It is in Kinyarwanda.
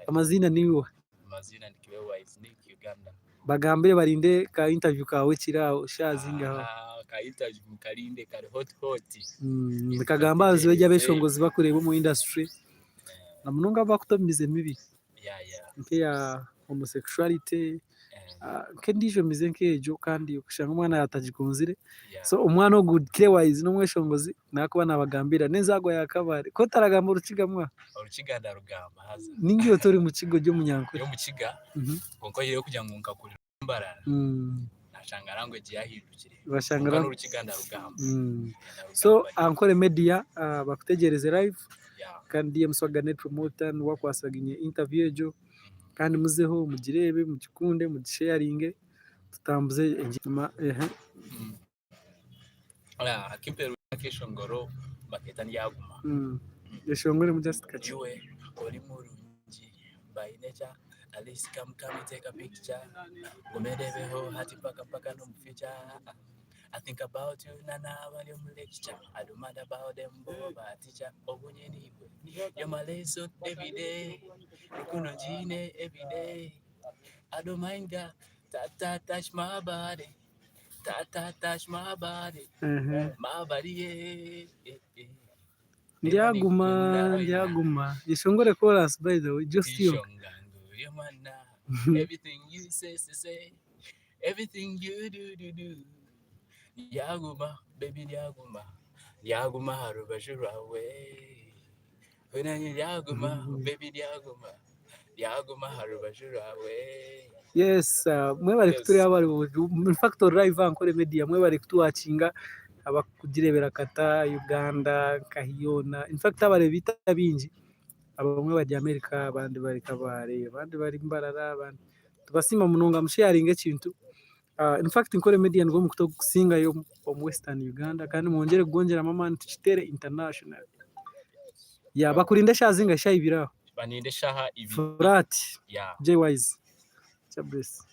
amazina niwe amazina nikiwe Wise Nick Uganda bagambire barinde ka interview kawe kiraho shazingaho ka interview mukalinde kari hot kagamba azibeja beshongozi bakureba mu industry na munonga bakutomize mibi ya homosexuality nke ndijo mize nkejo kandi ukushanga umwana yatagikunzire so umwana ogukire Wise no mweshongozi nakuba nabagambira nezago yakabare ko taragamba urukigamwa urukiganda rugamba haza ningiyo tori mu kigo ryo munyankore yo mu kiga konko yo kujya ngunka kuri mbarara nashangara ngo giyahindukire bashangara n'urukiganda rugamba so ankore media bakutegereze live kandi mswaganet promoter wakwasaginye interview ejo kandi muzeho mugirebe mugikunde mugisharinge tutambuze engima akimpero keshongoro baketani yaguma yeshongore mu just kajiwe oli murungi by nature at least come take a picture umerebeho hati paka no future I think about you nana bali mu lecture I don't mind about them boba teacher obunyeni you're my lesson every day kuno jine every day I don't mind that touch my body touch my body my body Ndiaguma yeshongore chorus by the way just you everything you say everything you do Yaguma baby Yaguma harubajurawe Yaguma baby Yaguma harubajurawe. Yes, mwe bari kuturi abari mu factor live ankore media mwe bari kutuwacinga abakudirebera kata Uganda kahiyona in fact abare bita binji abamwe bari America abandi bari kabare abandi bari mbarara abandi tubasima munonga musharinge kintu in fact nkore media ngo mukutokusinga yo mu Western Uganda kandi mwongere kugongera mama ntichitere international ya bakurinde shazinga shayibiraho baninde shaha ibi frat J Wise Chabress